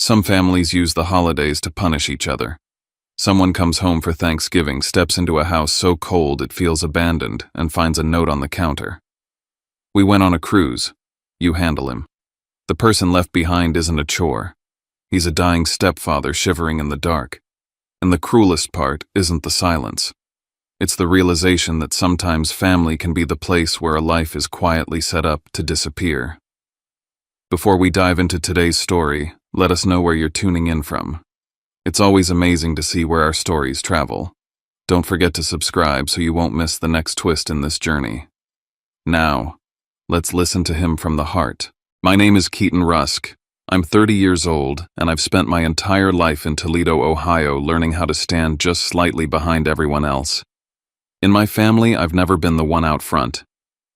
Some families use the holidays to punish each other. Someone comes home for Thanksgiving, steps into a house so cold it feels abandoned, and finds a note on the counter. We went on a cruise. You handle him. The person left behind isn't a chore. He's a dying stepfather shivering in the dark. And the cruelest part isn't the silence. It's the realization that sometimes family can be the place where a life is quietly set up to disappear. Before we dive into today's story, let us know where you're tuning in from. It's always amazing to see where our stories travel. Don't forget to subscribe so you won't miss the next twist in this journey. Now, let's listen to him from the heart. My name is Keaton Rusk. I'm 30 years old, and I've spent my entire life in Toledo, Ohio, learning how to stand just slightly behind everyone else. In my family, I've never been the one out front.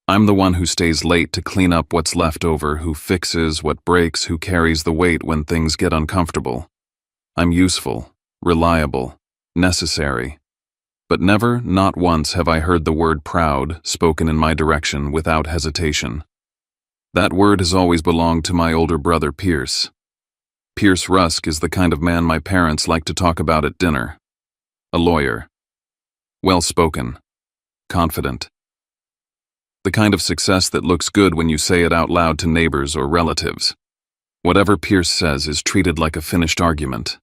I'm the one who stays late to clean up what's left over, who fixes what breaks, who carries the weight when things get uncomfortable. I'm useful, reliable, necessary. But never, not once, have I heard the word proud spoken in my direction without hesitation. That word has always belonged to my older brother, Pierce. Pierce Rusk is the kind of man my parents like to talk about at dinner. A lawyer. Well-spoken. Confident. The kind of success that looks good when you say it out loud to neighbors or relatives. Whatever Pierce says is treated like a finished argument.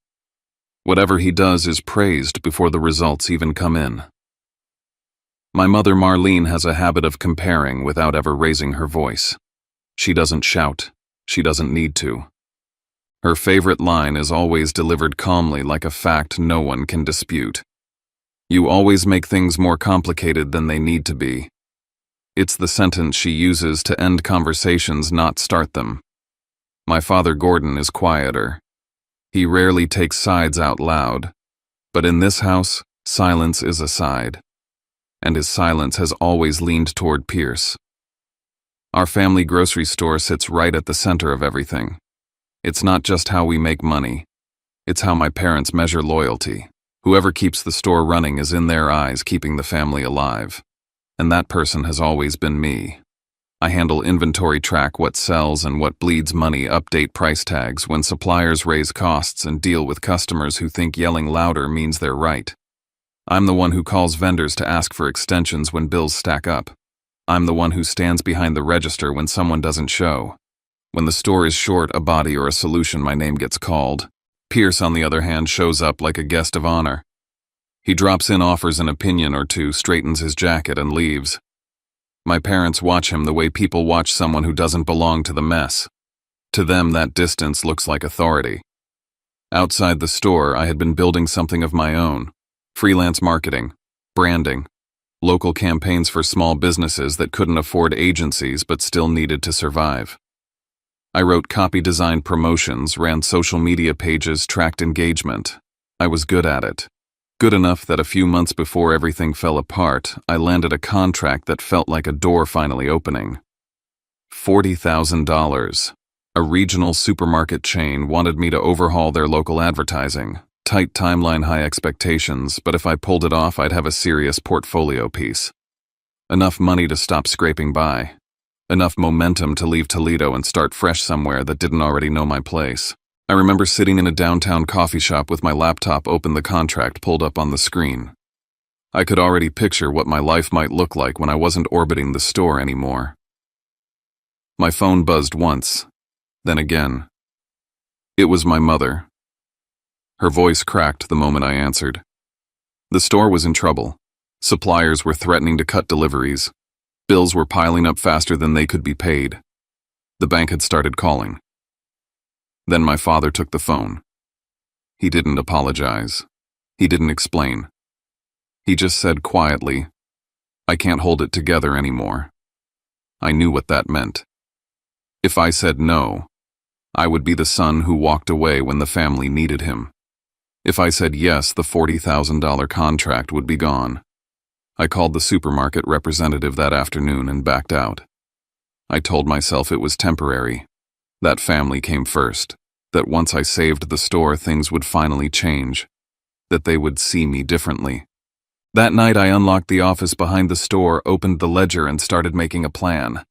Whatever he does is praised before the results even come in. My mother Marlene has a habit of comparing without ever raising her voice. She doesn't shout. She doesn't need to. Her favorite line is always delivered calmly, like a fact no one can dispute. You always make things more complicated than they need to be. It's the sentence she uses to end conversations, not start them. My father Gordon is quieter. He rarely takes sides out loud. But in this house, silence is a side. And his silence has always leaned toward Pierce. Our family grocery store sits right at the center of everything. It's not just how we make money. It's how my parents measure loyalty. Whoever keeps the store running is in their eyes keeping the family alive. And that person has always been me. I handle inventory, track what sells and what bleeds money, update price tags when suppliers raise costs, and deal with customers who think yelling louder means they're right. I'm the one who calls vendors to ask for extensions when bills stack up. I'm the one who stands behind the register when someone doesn't show. When the store is short a body or a solution, my name gets called. Pierce, on the other hand, shows up like a guest of honor. He drops in, offers an opinion or two, straightens his jacket, and leaves. My parents watch him the way people watch someone who doesn't belong to the mess. To them, that distance looks like authority. Outside the store, I had been building something of my own. Freelance marketing, branding, local campaigns for small businesses that couldn't afford agencies but still needed to survive. I wrote copy, designed promotions, ran social media pages, tracked engagement. I was good at it. Good enough that a few months before everything fell apart, I landed a contract that felt like a door finally opening. $40,000. A regional supermarket chain wanted me to overhaul their local advertising. Tight timeline, high expectations, but if I pulled it off, I'd have a serious portfolio piece. Enough money to stop scraping by. Enough momentum to leave Toledo and start fresh somewhere that didn't already know my place. I remember sitting in a downtown coffee shop with my laptop open, the contract pulled up on the screen. I could already picture what my life might look like when I wasn't orbiting the store anymore. My phone buzzed once, then again. It was my mother. Her voice cracked the moment I answered. The store was in trouble. Suppliers were threatening to cut deliveries. Bills were piling up faster than they could be paid. The bank had started calling. Then my father took the phone. He didn't apologize. He didn't explain. He just said quietly, "I can't hold it together anymore." I knew what that meant. If I said no, I would be the son who walked away when the family needed him. If I said yes, the $40,000 contract would be gone. I called the supermarket representative that afternoon and backed out. I told myself it was temporary. That family came first. That once I saved the store, things would finally change. That they would see me differently. That night, I unlocked the office behind the store, opened the ledger, and started making a plan.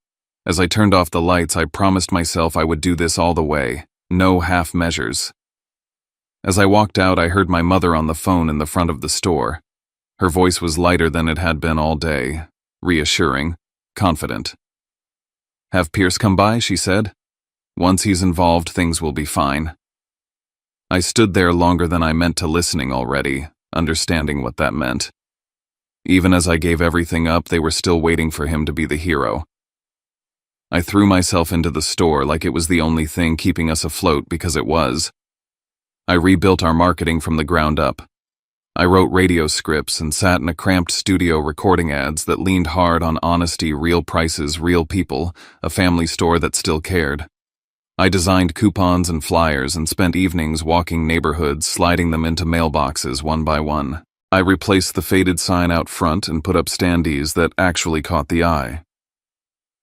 As I turned off the lights, I promised myself I would do this all the way. No half measures. As I walked out, I heard my mother on the phone in the front of the store. Her voice was lighter than it had been all day, reassuring, confident. "Have Pierce come by," she said. "Once he's involved, things will be fine." I stood there longer than I meant to, listening already, understanding what that meant. Even as I gave everything up, they were still waiting for him to be the hero. I threw myself into the store like it was the only thing keeping us afloat, because it was. I rebuilt our marketing from the ground up. I wrote radio scripts and sat in a cramped studio recording ads that leaned hard on honesty, real prices, real people, a family store that still cared. I designed coupons and flyers and spent evenings walking neighborhoods, sliding them into mailboxes one by one. I replaced the faded sign out front and put up standees that actually caught the eye.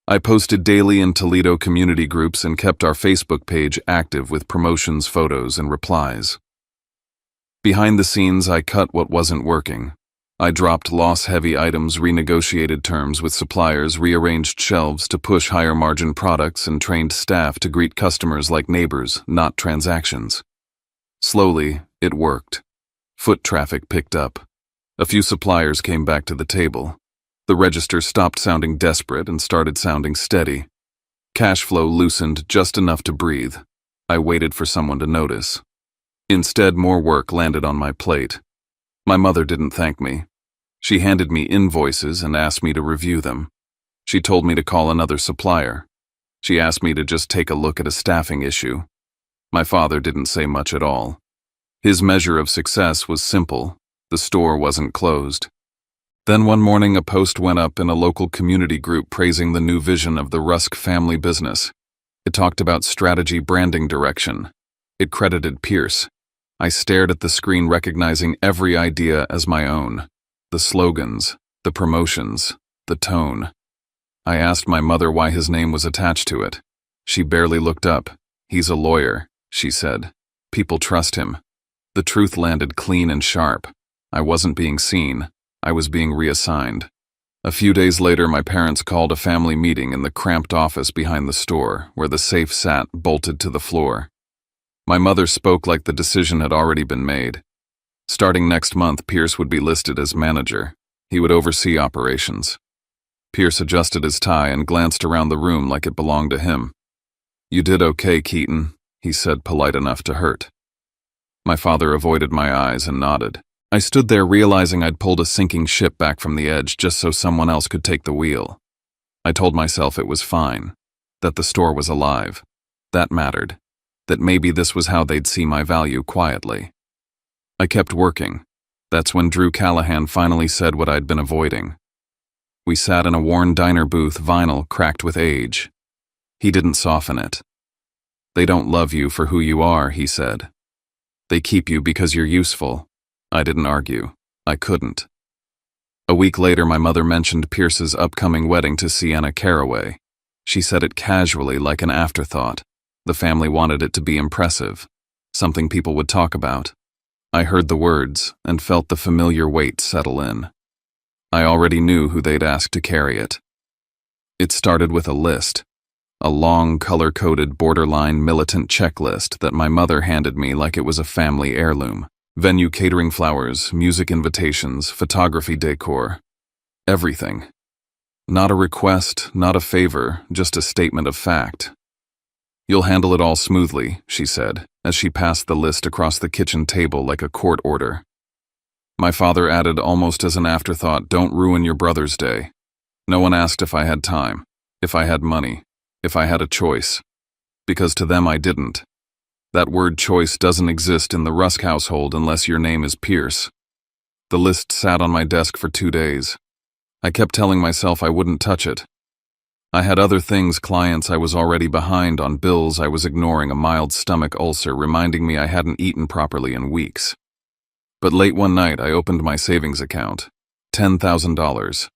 I posted daily in Toledo community groups and kept our Facebook page active with promotions, photos, and replies. Behind the scenes, I cut what wasn't working. I dropped loss-heavy items, renegotiated terms with suppliers, rearranged shelves to push higher-margin products, and trained staff to greet customers like neighbors, not transactions. Slowly, it worked. Foot traffic picked up. A few suppliers came back to the table. The register stopped sounding desperate and started sounding steady. Cash flow loosened just enough to breathe. I waited for someone to notice. Instead, more work landed on my plate. My mother didn't thank me. She handed me invoices and asked me to review them. She told me to call another supplier. She asked me to just take a look at a staffing issue. My father didn't say much at all. His measure of success was simple: the store wasn't closed. Then one morning, a post went up in a local community group praising the new vision of the Rusk family business. It talked about strategy, branding, direction. It credited Pierce. I stared at the screen, recognizing every idea as my own. The slogans, the promotions, the tone. I asked my mother why his name was attached to it. She barely looked up. "He's a lawyer," she said. "People trust him." The truth landed clean and sharp. I wasn't being seen. I was being reassigned. A few days later, my parents called a family meeting in the cramped office behind the store, where the safe sat bolted to the floor. My mother spoke like the decision had already been made. Starting next month, Pierce would be listed as manager. He would oversee operations. Pierce adjusted his tie and glanced around the room like it belonged to him. "You did okay, Keaton," he said, polite enough to hurt. My father avoided my eyes and nodded. I stood there realizing I'd pulled a sinking ship back from the edge just so someone else could take the wheel. I told myself it was fine, that the store was alive. That mattered. That maybe this was how they'd see my value, quietly. I kept working. That's when Drew Callahan finally said what I'd been avoiding. We sat in a worn diner booth, vinyl cracked with age. He didn't soften it. "They don't love you for who you are," he said. "They keep you because you're useful." I didn't argue. I couldn't. A week later, my mother mentioned Pierce's upcoming wedding to Sienna Caraway. She said it casually, like an afterthought. The family wanted it to be impressive, something people would talk about. I heard the words and felt the familiar weight settle in. I already knew who they'd asked to carry it. It started with a list, a long, color-coded, borderline militant checklist that my mother handed me like it was a family heirloom. Venue, catering, flowers, music invitations, photography, decor. Everything. Not a request, not a favor, just a statement of fact. "You'll handle it all smoothly," she said, as she passed the list across the kitchen table like a court order. My father added almost as an afterthought, "Don't ruin your brother's day." No one asked if I had time, if I had money, if I had a choice. Because to them I didn't. That word choice doesn't exist in the Rusk household unless your name is Pierce. The list sat on my desk for 2 days. I kept telling myself I wouldn't touch it. I had other things, clients I was already behind on, bills I was ignoring, a mild stomach ulcer reminding me I hadn't eaten properly in weeks. But late one night, I opened my savings account. $10,000.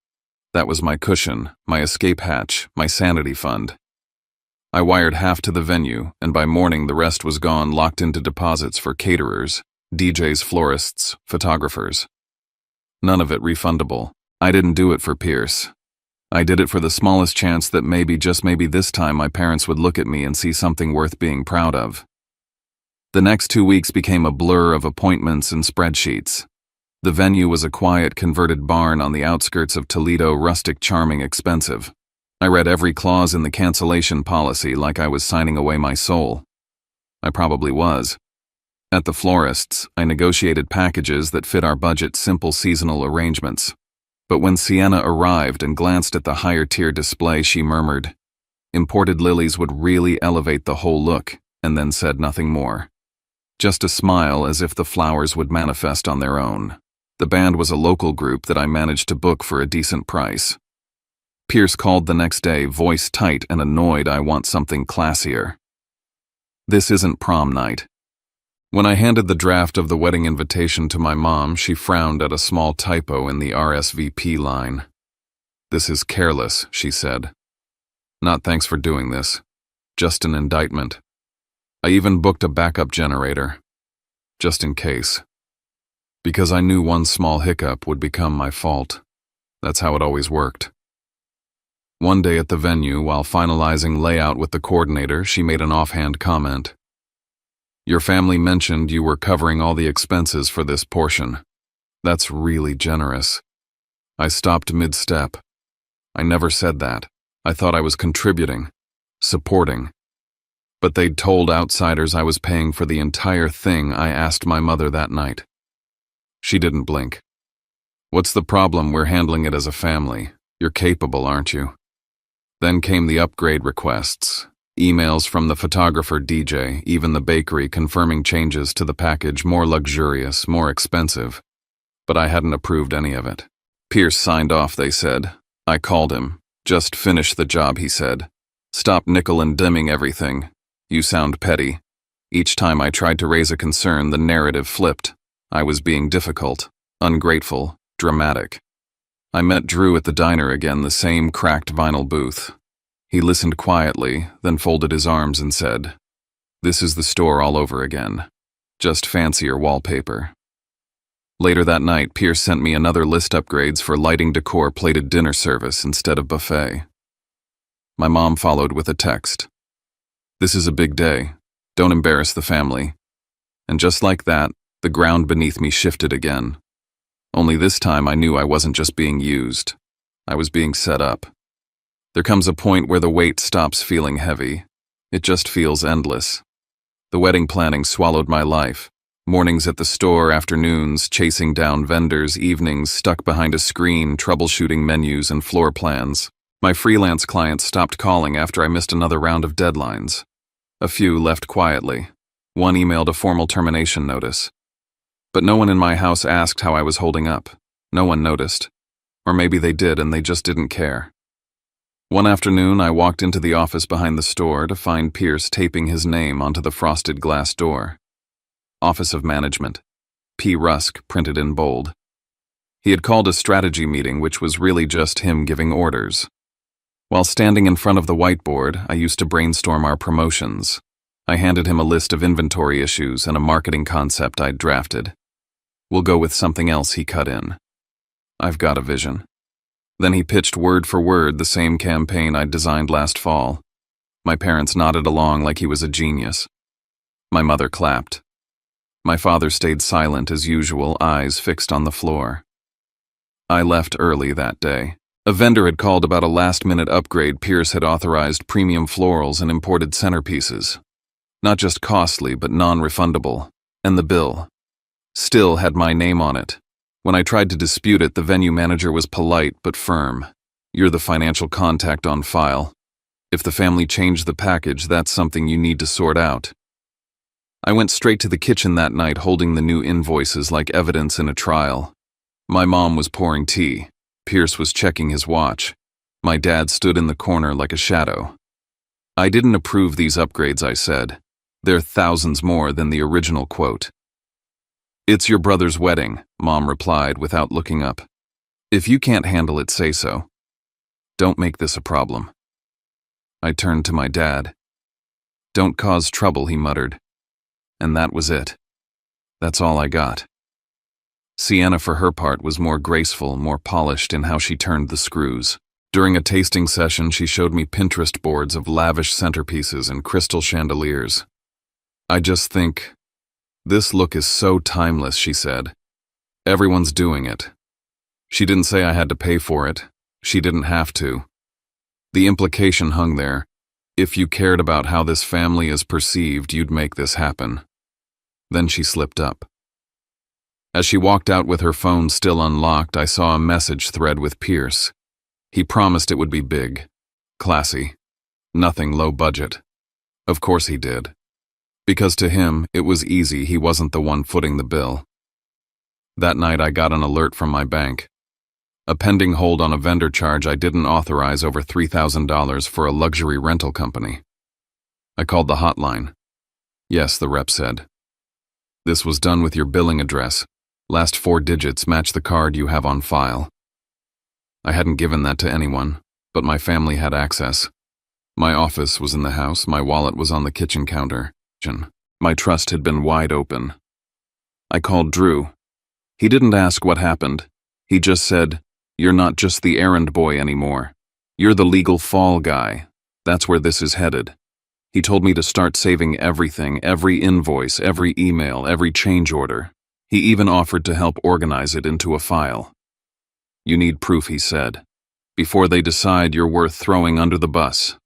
That was my cushion, my escape hatch, my sanity fund. I wired half to the venue, and by morning the rest was gone, locked into deposits for caterers, DJs, florists, photographers. None of it refundable. I didn't do it for Pierce. I did it for the smallest chance that maybe, just maybe this time, my parents would look at me and see something worth being proud of. The next 2 weeks became a blur of appointments and spreadsheets. The venue was a quiet, converted barn on the outskirts of Toledo, rustic, charming, expensive. I read every clause in the cancellation policy like I was signing away my soul. I probably was. At the florist's, I negotiated packages that fit our budget, simple seasonal arrangements. But when Sienna arrived and glanced at the higher-tier display, she murmured, "Imported lilies would really elevate the whole look," and then said nothing more. Just a smile, as if the flowers would manifest on their own. The band was a local group that I managed to book for a decent price. Pierce called the next day, voice tight and annoyed. "I want something classier. This isn't prom night." When I handed the draft of the wedding invitation to my mom, she frowned at a small typo in the RSVP line. "This is careless," she said. "Not thanks for doing this. Just an indictment. I even booked a backup generator. Just in case. Because I knew one small hiccup would become my fault. That's how it always worked." One day at the venue, while finalizing layout with the coordinator, she made an offhand comment. "Your family mentioned you were covering all the expenses for this portion. That's really generous." I stopped mid-step. I never said that. I thought I was contributing, supporting. But they'd told outsiders I was paying for the entire thing. I asked my mother that night. She didn't blink. "What's the problem? We're handling it as a family. You're capable, aren't you?" Then came the upgrade requests. Emails from the photographer, DJ, even the bakery confirming changes to the package, more luxurious, more expensive. But I hadn't approved any of it. Pierce signed off, they said. I called him. "Just finish the job," he said. "Stop nickel and diming everything. You sound petty." Each time I tried to raise a concern, the narrative flipped. I was being difficult, ungrateful, dramatic. I met Drew at the diner again, the same cracked vinyl booth. He listened quietly, then folded his arms and said, "This is the store all over again. Just fancier wallpaper." Later that night, Pierce sent me another list upgrades for lighting decor, plated dinner service instead of buffet. My mom followed with a text. "This is a big day. Don't embarrass the family." And just like that, the ground beneath me shifted again. Only this time I knew I wasn't just being used. I was being set up. There comes a point where the weight stops feeling heavy. It just feels endless. The wedding planning swallowed my life. Mornings at the store, afternoons chasing down vendors, evenings stuck behind a screen, troubleshooting menus and floor plans. My freelance clients stopped calling after I missed another round of deadlines. A few left quietly. One emailed a formal termination notice. But no one in my house asked how I was holding up. No one noticed. Or maybe they did and they just didn't care. One afternoon, I walked into the office behind the store to find Pierce taping his name onto the frosted glass door. Office of Management. P. Rusk, printed in bold. He had called a strategy meeting, which was really just him giving orders. While standing in front of the whiteboard, I used to brainstorm our promotions. I handed him a list of inventory issues and a marketing concept I'd drafted. "We'll go with something else," he cut in. "I've got a vision." Then he pitched word for word the same campaign I'd designed last fall. My parents nodded along like he was a genius. My mother clapped. My father stayed silent as usual, eyes fixed on the floor. I left early that day. A vendor had called about a last-minute upgrade. Pierce had authorized premium florals and imported centerpieces. Not just costly, but non-refundable. And the bill still had my name on it. When I tried to dispute it, the venue manager was polite but firm. "You're the financial contact on file. If the family changed the package, that's something you need to sort out." I went straight to the kitchen that night, holding the new invoices like evidence in a trial. My mom was pouring tea. Pierce was checking his watch. My dad stood in the corner like a shadow. "I didn't approve these upgrades," I said. "They're thousands more than the original quote." "It's your brother's wedding," Mom replied without looking up. "If you can't handle it, say so. Don't make this a problem." I turned to my dad. "Don't cause trouble," he muttered. And that was it. That's all I got. Sienna, for her part, was more graceful, more polished in how she turned the screws. During a tasting session, she showed me Pinterest boards of lavish centerpieces and crystal chandeliers. "I just think "This look is so timeless," she said. "Everyone's doing it." She didn't say I had to pay for it. She didn't have to. The implication hung there. If you cared about how this family is perceived, you'd make this happen. Then she slipped up. As she walked out with her phone still unlocked, I saw a message thread with Pierce. He promised it would be big, classy, nothing low budget. Of course he did. Because to him, it was easy, he wasn't the one footing the bill. That night I got an alert from my bank. A pending hold on a vendor charge I didn't authorize over $3,000 for a luxury rental company. I called the hotline. Yes, the rep said. This was done with your billing address. Last 4 digits match the card you have on file. I hadn't given that to anyone, but my family had access. My office was in the house, my wallet was on the kitchen counter. My trust had been wide open. I called Drew. He didn't ask what happened. He just said, "You're not just the errand boy anymore. You're the legal fall guy. That's where this is headed." He told me to start saving everything, every invoice, every email, every change order. He even offered to help organize it into a file. "You need proof," he said, "before they decide you're worth throwing under the bus."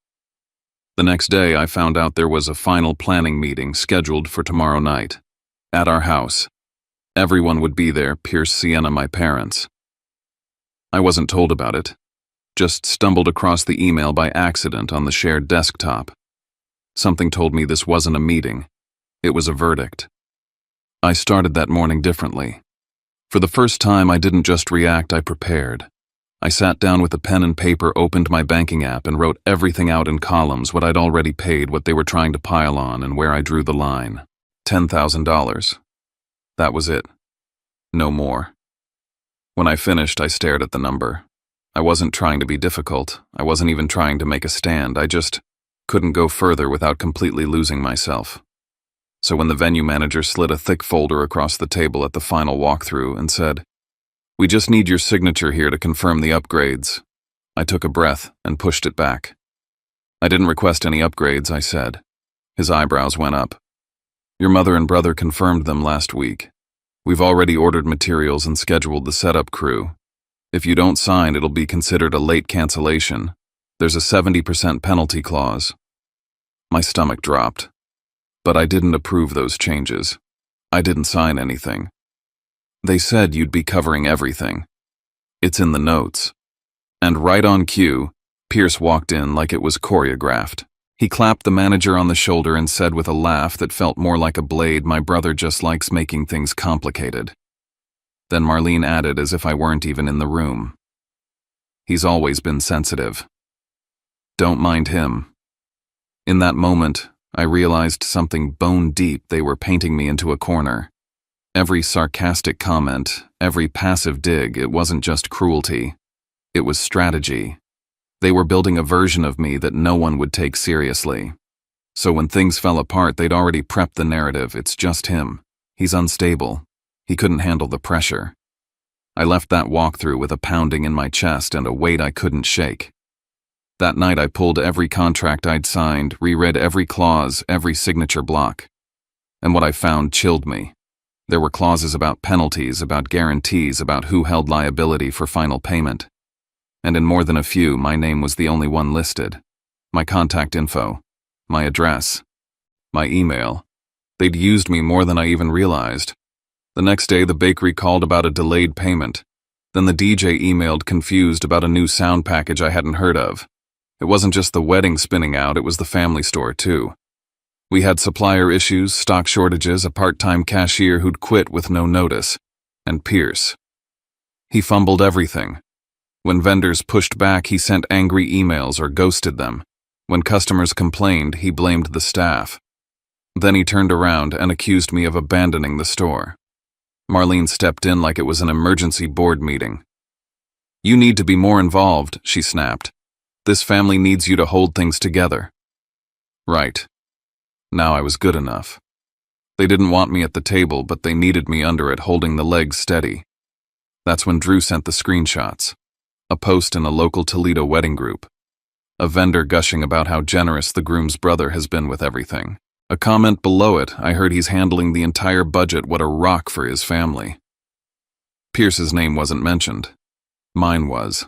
The next day, I found out there was a final planning meeting scheduled for tomorrow night. At our house. Everyone would be there, Pierce, Sienna, my parents. I wasn't told about it. Just stumbled across the email by accident on the shared desktop. Something told me this wasn't a meeting. It was a verdict. I started that morning differently. For the first time, I didn't just react, I prepared. I sat down with a pen and paper, opened my banking app, and wrote everything out in columns, what I'd already paid, what they were trying to pile on, and where I drew the line. $10,000. That was it. No more. When I finished, I stared at the number. I wasn't trying to be difficult. I wasn't even trying to make a stand. I just couldn't go further without completely losing myself. So when the venue manager slid a thick folder across the table at the final walkthrough and said, "We just need your signature here to confirm the upgrades," I took a breath and pushed it back. "I didn't request any upgrades," I said. His eyebrows went up. "Your mother and brother confirmed them last week. We've already ordered materials and scheduled the setup crew. If you don't sign, it'll be considered a late cancellation. There's a 70% penalty clause." My stomach dropped. But I didn't approve those changes. I didn't sign anything. They said you'd be covering everything. It's in the notes. And right on cue, Pierce walked in like it was choreographed. He clapped the manager on the shoulder and said with a laugh that felt more like a blade, "My brother just likes making things complicated." Then Marlene added as if I weren't even in the room, "He's always been sensitive. Don't mind him." In that moment, I realized something bone deep. They were painting me into a corner. Every sarcastic comment, every passive dig, it wasn't just cruelty. It was strategy. They were building a version of me that no one would take seriously. So when things fell apart, they'd already prepped the narrative. It's just him. He's unstable. He couldn't handle the pressure. I left that walkthrough with a pounding in my chest and a weight I couldn't shake. That night I pulled every contract I'd signed, reread every clause, every signature block. And what I found chilled me. There were clauses about penalties, about guarantees, about who held liability for final payment. And in more than a few, my name was the only one listed. My contact info, my address, my email. They'd used me more than I even realized. The next day, the bakery called about a delayed payment. Then the DJ emailed confused about a new sound package I hadn't heard of. It wasn't just the wedding spinning out, it was the family store too. We had supplier issues, stock shortages, a part-time cashier who'd quit with no notice, and Pierce. He fumbled everything. When vendors pushed back, he sent angry emails or ghosted them. When customers complained, he blamed the staff. Then he turned around and accused me of abandoning the store. Marlene stepped in like it was an emergency board meeting. "You need to be more involved," she snapped. "This family needs you to hold things together." Right. Now I was good enough. They didn't want me at the table, but they needed me under it, holding the legs steady. That's when Drew sent the screenshots. A post in a local Toledo wedding group. A vendor gushing about how generous the groom's brother has been with everything. A comment below it, I heard he's handling the entire budget. What a rock for his family. Pierce's name wasn't mentioned. Mine was.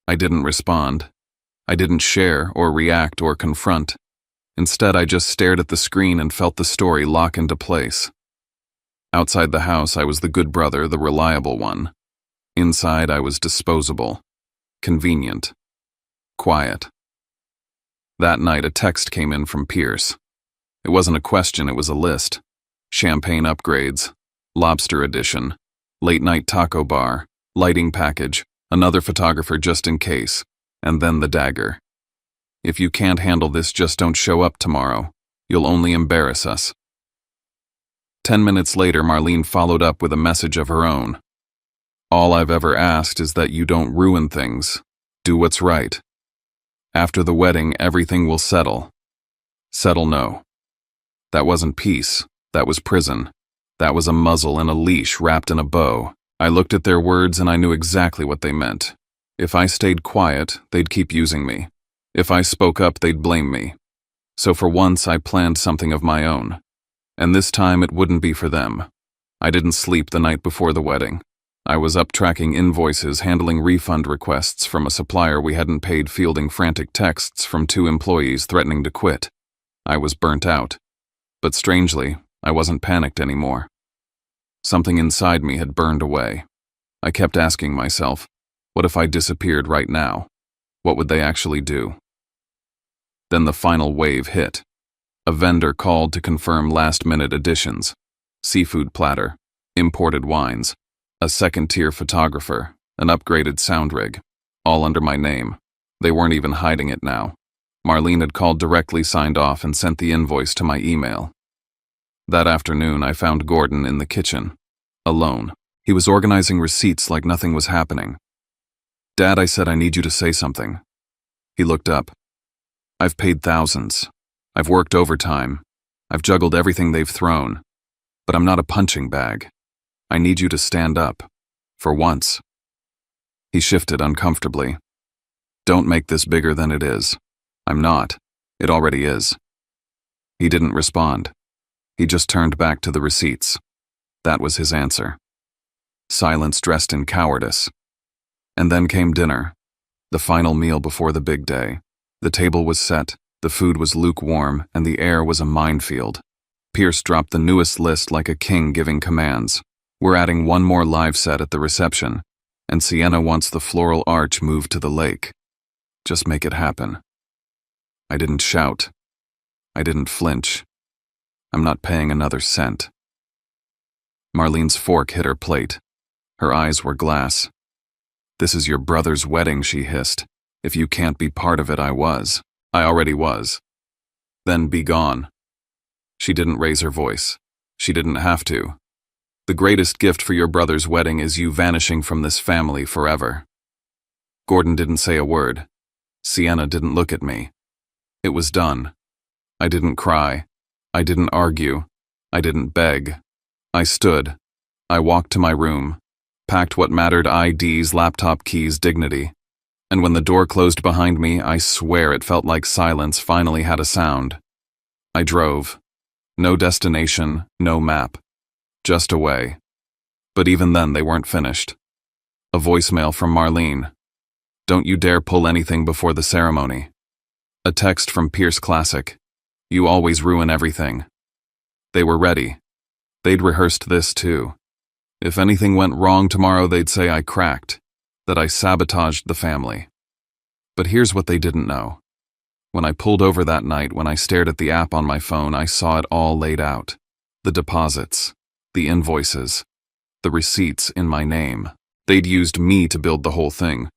I didn't respond. I didn't share or react or confront. Instead, I just stared at the screen and felt the story lock into place. Outside the house, I was the good brother, the reliable one. Inside, I was disposable, convenient, quiet. That night, a text came in from Pierce. It wasn't a question, it was a list. Champagne upgrades, lobster edition, late-night taco bar, lighting package, another photographer just in case, and then the dagger. If you can't handle this, just don't show up tomorrow. You'll only embarrass us. 10 minutes later, Marlene followed up with a message of her own. All I've ever asked is that you don't ruin things. Do what's right. After the wedding, everything will settle. Settle no. That wasn't peace. That was prison. That was a muzzle and a leash wrapped in a bow. I looked at their words and I knew exactly what they meant. If I stayed quiet, they'd keep using me. If I spoke up, they'd blame me. So for once, I planned something of my own. And this time, it wouldn't be for them. I didn't sleep the night before the wedding. I was up tracking invoices, handling refund requests from a supplier we hadn't paid, fielding frantic texts from 2 employees threatening to quit. I was burnt out. But strangely, I wasn't panicked anymore. Something inside me had burned away. I kept asking myself, what if I disappeared right now? What would they actually do? Then the final wave hit. A vendor called to confirm last-minute additions. Seafood platter, imported wines, a second-tier photographer, an upgraded sound rig, all under my name. They weren't even hiding it now. Marlene had called directly, signed off, and sent the invoice to my email. That afternoon, I found Gordon in the kitchen, alone. He was organizing receipts like nothing was happening. Dad, I said, I need you to say something. He looked up. I've paid thousands. I've worked overtime. I've juggled everything they've thrown. But I'm not a punching bag. I need you to stand up. For once. He shifted uncomfortably. Don't make this bigger than it is. I'm not. It already is. He didn't respond. He just turned back to the receipts. That was his answer. Silence dressed in cowardice. And then came dinner. The final meal before the big day. The table was set, the food was lukewarm, and the air was a minefield. Pierce dropped the newest list like a king giving commands. We're adding one more live set at the reception, and Sienna wants the floral arch moved to the lake. Just make it happen. I didn't shout. I didn't flinch. I'm not paying another cent. Marlene's fork hit her plate. Her eyes were glass. This is your brother's wedding, she hissed. If you can't be part of it, I already was. Then be gone. She didn't raise her voice. She didn't have to. The greatest gift for your brother's wedding is you vanishing from this family forever. Gordon didn't say a word. Sienna didn't look at me. It was done. I didn't cry. I didn't argue. I didn't beg. I stood. I walked to my room, packed what mattered: IDs, laptop keys, dignity. And when the door closed behind me, I swear it felt like silence finally had a sound. I drove. No destination, no map. Just away. But even then, they weren't finished. A voicemail from Marlene. Don't you dare pull anything before the ceremony. A text from Pierce Classic. You always ruin everything. They were ready. They'd rehearsed this too. If anything went wrong tomorrow, they'd say I cracked, that I sabotaged the family. But here's what they didn't know. When I pulled over that night, when I stared at the app on my phone, I saw it all laid out. The deposits, the invoices, the receipts in my name. They'd used me to build the whole thing.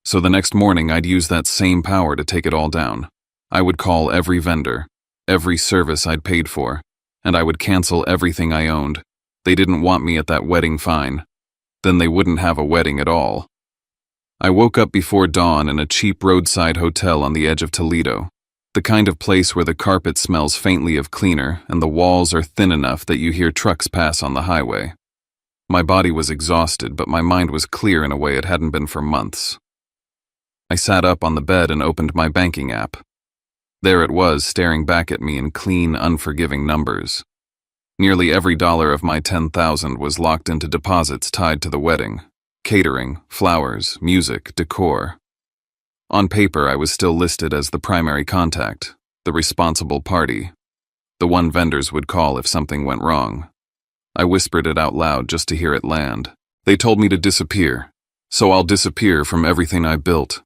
So the next morning, I'd use that same power to take it all down. I would call every vendor, every service I'd paid for, and I would cancel everything I owned. They didn't want me at that wedding, fine. Then they wouldn't have a wedding at all. I woke up before dawn in a cheap roadside hotel on the edge of Toledo, the kind of place where the carpet smells faintly of cleaner and the walls are thin enough that you hear trucks pass on the highway. My body was exhausted, but my mind was clear in a way it hadn't been for months. I sat up on the bed and opened my banking app. There it was, staring back at me in clean, unforgiving numbers. Nearly every dollar of my $10,000 was locked into deposits tied to the wedding: catering, flowers, music, decor. On paper, I was still listed as the primary contact, the responsible party, the one vendors would call if something went wrong. I whispered it out loud just to hear it land. They told me to disappear, so I'll disappear from everything I built.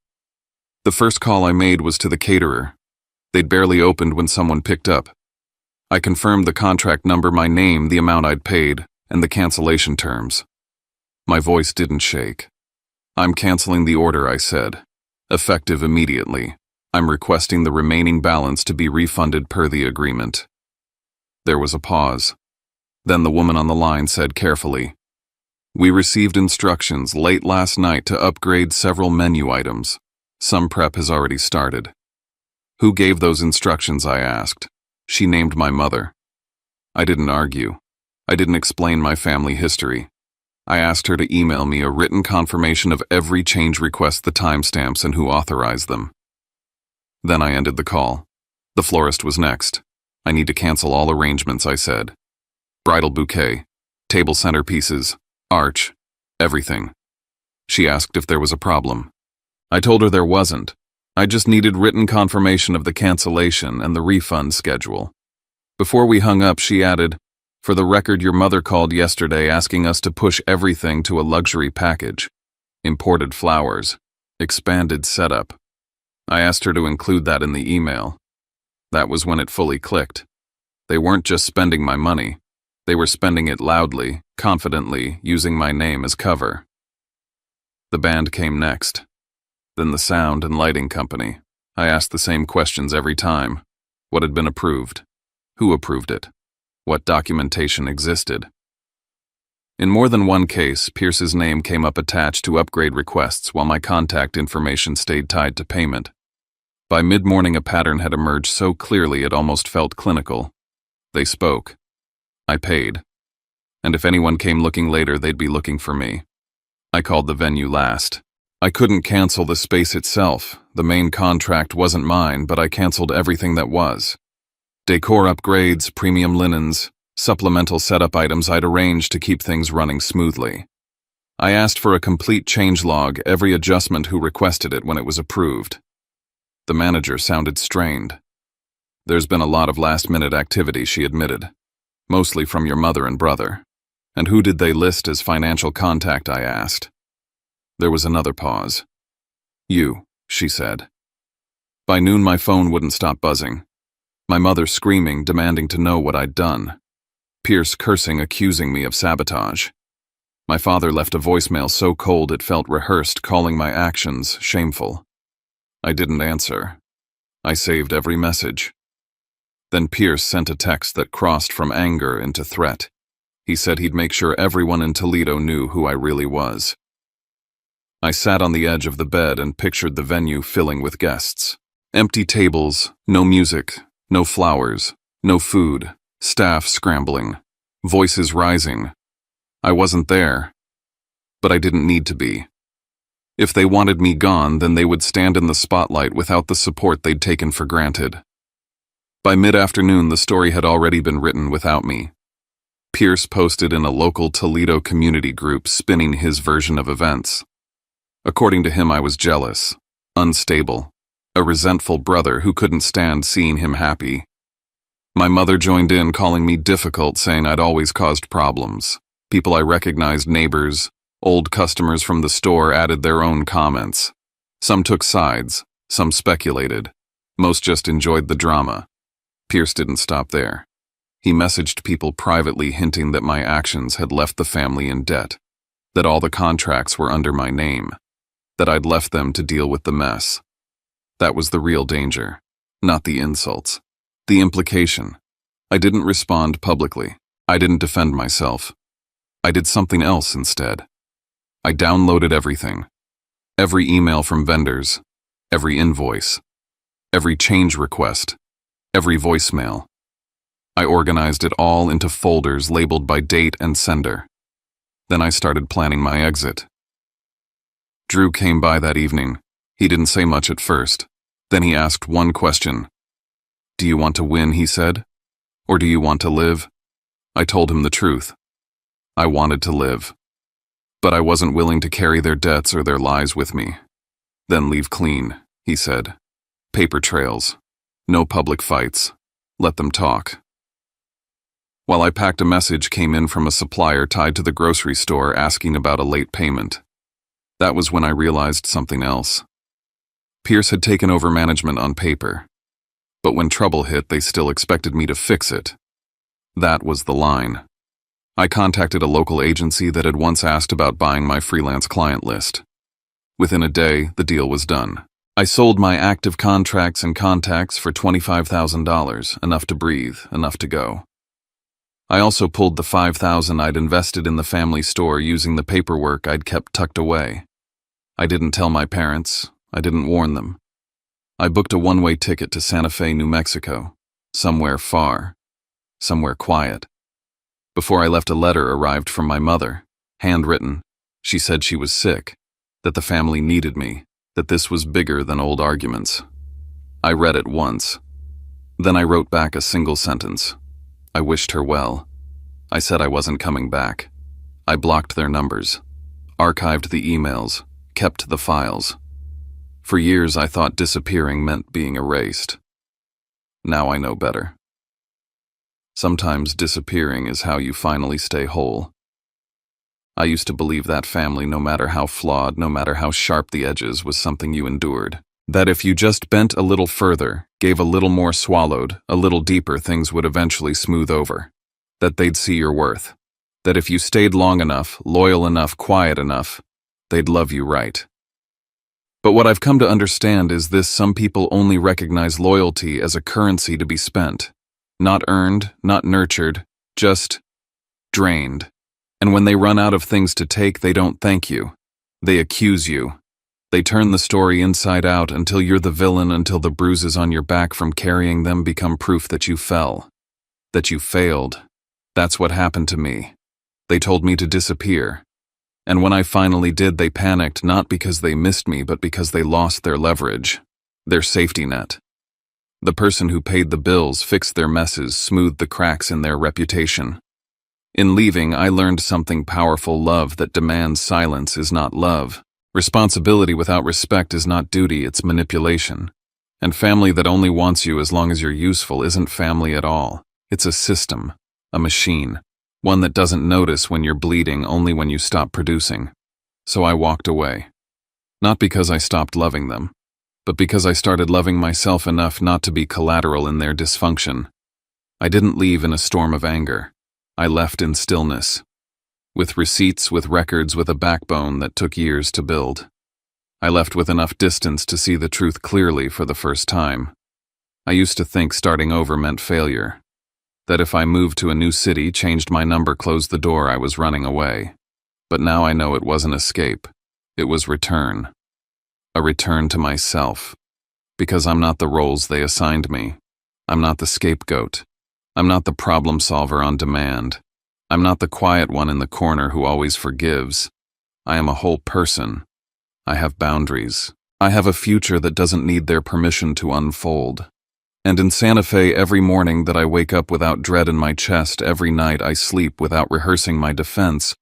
The first call I made was to the caterer. They'd barely opened when someone picked up. I confirmed the contract number, my name, the amount I'd paid, and the cancellation terms. My voice didn't shake. "I'm canceling the order," I said. "Effective immediately. I'm requesting the remaining balance to be refunded per the agreement." There was a pause. Then the woman on the line said carefully, "We received instructions late last night to upgrade several menu items. Some prep has already started." "Who gave those instructions?" I asked. She named my mother. I didn't argue. I didn't explain my family history. I asked her to email me a written confirmation of every change request, the timestamps, and who authorized them. Then I ended the call. The florist was next. "I need to cancel all arrangements," I said. "Bridal bouquet, table centerpieces, arch, everything." She asked if there was a problem. I told her there wasn't. I just needed written confirmation of the cancellation and the refund schedule. Before we hung up, she added, "For the record, your mother called yesterday asking us to push everything to a luxury package. Imported flowers, expanded setup." I asked her to include that in the email. That was when it fully clicked. They weren't just spending my money. They were spending it loudly, confidently, using my name as cover. The band came next. Then the sound and lighting company. I asked the same questions every time. What had been approved? Who approved it? What documentation existed? In more than one case, Pierce's name came up attached to upgrade requests while my contact information stayed tied to payment. By mid-morning, a pattern had emerged so clearly it almost felt clinical. They spoke. I paid. And if anyone came looking later, they'd be looking for me. I called the venue last. I couldn't cancel the space itself. The main contract wasn't mine, but I canceled everything that was. Decor upgrades, premium linens, supplemental setup items I'd arranged to keep things running smoothly. I asked for a complete changelog, every adjustment, who requested it, when it was approved. The manager sounded strained. "There's been a lot of last-minute activity," she admitted. "Mostly from your mother and brother." "And who did they list as financial contact?" I asked. There was another pause. "You," she said. By noon, my phone wouldn't stop buzzing. My mother screaming, demanding to know what I'd done. Pierce cursing, accusing me of sabotage. My father left a voicemail so cold it felt rehearsed, calling my actions shameful. I didn't answer. I saved every message. Then Pierce sent a text that crossed from anger into threat. He said he'd make sure everyone in Toledo knew who I really was. I sat on the edge of the bed and pictured the venue filling with guests. Empty tables, no music, no flowers, no food, staff scrambling, voices rising. I wasn't there, but I didn't need to be. If they wanted me gone, then they would stand in the spotlight without the support they'd taken for granted. By mid-afternoon, the story had already been written without me. Pierce posted in a local Toledo community group spinning his version of events. According to him, I was jealous, unstable, a resentful brother who couldn't stand seeing him happy. My mother joined in, calling me difficult, saying I'd always caused problems. People I recognized, neighbors, old customers from the store, added their own comments. Some took sides, some speculated. Most just enjoyed the drama. Pierce didn't stop there. He messaged people privately, hinting that my actions had left the family in debt, that all the contracts were under my name, that I'd left them to deal with the mess. That was the real danger, not the insults. The implication. I didn't respond publicly. I didn't defend myself. I did something else instead. I downloaded everything. Every email from vendors, every invoice, every change request, every voicemail. I organized it all into folders labeled by date and sender. Then I started planning my exit. Drew came by that evening. He didn't say much at first. Then he asked one question. Do you want to win, he said, or do you want to live? I told him the truth. I wanted to live. But I wasn't willing to carry their debts or their lies with me. Then leave clean, he said. Paper trails. No public fights. Let them talk. While I packed, a message came in from a supplier tied to the grocery store asking about a late payment. That was when I realized something else. Pierce had taken over management on paper. But when trouble hit, they still expected me to fix it. That was the line. I contacted a local agency that had once asked about buying my freelance client list. Within a day, the deal was done. I sold my active contracts and contacts for $25,000, enough to breathe, enough to go. I also pulled the $5,000 I'd invested in the family store using the paperwork I'd kept tucked away. I didn't tell my parents. I didn't warn them. I booked a one-way ticket to Santa Fe, New Mexico, somewhere far, somewhere quiet. Before I left, a letter arrived from my mother, handwritten. She said she was sick, that the family needed me, that this was bigger than old arguments. I read it once. Then I wrote back a single sentence. I wished her well. I said I wasn't coming back. I blocked their numbers, archived the emails, kept the files. For years I thought disappearing meant being erased. Now I know better. Sometimes disappearing is how you finally stay whole. I used to believe that family, no matter how flawed, no matter how sharp the edges, was something you endured. That if you just bent a little further, gave a little more, swallowed a little deeper, things would eventually smooth over. That they'd see your worth. That if you stayed long enough, loyal enough, quiet enough, they'd love you right. But what I've come to understand is this: some people only recognize loyalty as a currency to be spent. Not earned, not nurtured, just drained. And when they run out of things to take, they don't thank you. They accuse you. They turn the story inside out until you're the villain, until the bruises on your back from carrying them become proof that you fell, that you failed. That's what happened to me. They told me to disappear. And when I finally did, they panicked, not because they missed me, but because they lost their leverage, their safety net. The person who paid the bills, fixed their messes, smoothed the cracks in their reputation. In leaving, I learned something powerful: love that demands silence is not love. Responsibility without respect is not duty, it's manipulation. And family that only wants you as long as you're useful isn't family at all. It's a system, a machine. One that doesn't notice when you're bleeding, only when you stop producing. So I walked away. Not because I stopped loving them, but because I started loving myself enough not to be collateral in their dysfunction. I didn't leave in a storm of anger. I left in stillness. With receipts, with records, with a backbone that took years to build. I left with enough distance to see the truth clearly for the first time. I used to think starting over meant failure. That if I moved to a new city, changed my number, closed the door, I was running away. But now I know it wasn't escape. It was return. A return to myself. Because I'm not the roles they assigned me. I'm not the scapegoat. I'm not the problem solver on demand. I'm not the quiet one in the corner who always forgives. I am a whole person. I have boundaries. I have a future that doesn't need their permission to unfold. And in Santa Fe, every morning that I wake up without dread in my chest, every night I sleep without rehearsing my defense,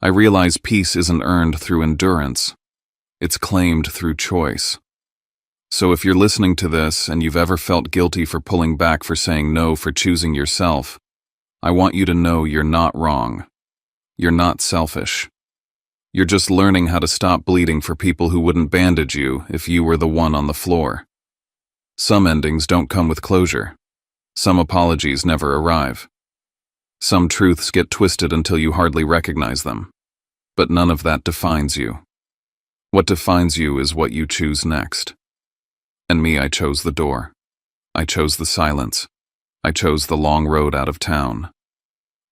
I realize peace isn't earned through endurance. It's claimed through choice. So if you're listening to this and you've ever felt guilty for pulling back, for saying no, for choosing yourself, I want you to know you're not wrong. You're not selfish. You're just learning how to stop bleeding for people who wouldn't bandage you if you were the one on the floor. Some endings don't come with closure. Some apologies never arrive. Some truths get twisted until you hardly recognize them. But none of that defines you. What defines you is what you choose next. And me, I chose the door. I chose the silence. I chose the long road out of town.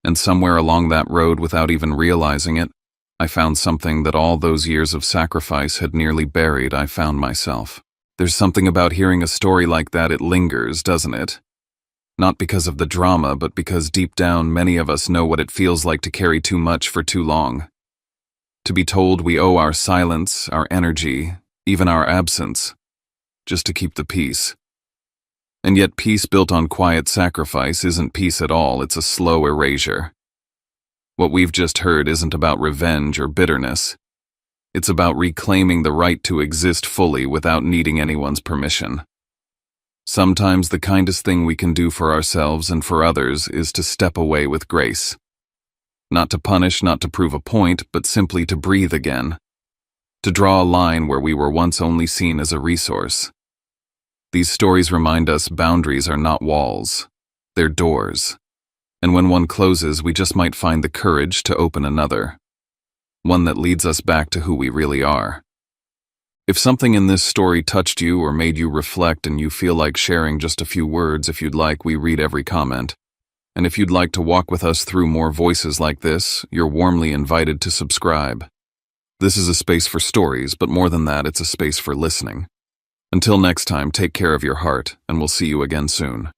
And somewhere along that road, without even realizing it, I found something that all those years of sacrifice had nearly buried. I found myself. There's something about hearing a story like that, it lingers, doesn't it? Not because of the drama, but because deep down many of us know what it feels like to carry too much for too long. To be told we owe our silence, our energy, even our absence, just to keep the peace. And yet peace built on quiet sacrifice isn't peace at all, it's a slow erasure. What we've just heard isn't about revenge or bitterness. It's about reclaiming the right to exist fully without needing anyone's permission. Sometimes the kindest thing we can do for ourselves and for others is to step away with grace. Not to punish, not to prove a point, but simply to breathe again. To draw a line where we were once only seen as a resource. These stories remind us boundaries are not walls, they're doors. And when one closes, we just might find the courage to open another. One that leads us back to who we really are. If something in this story touched you or made you reflect and you feel like sharing just a few words, if you'd like, we read every comment. And if you'd like to walk with us through more voices like this, you're warmly invited to subscribe. This is a space for stories, but more than that, it's a space for listening. Until next time, take care of your heart, and we'll see you again soon.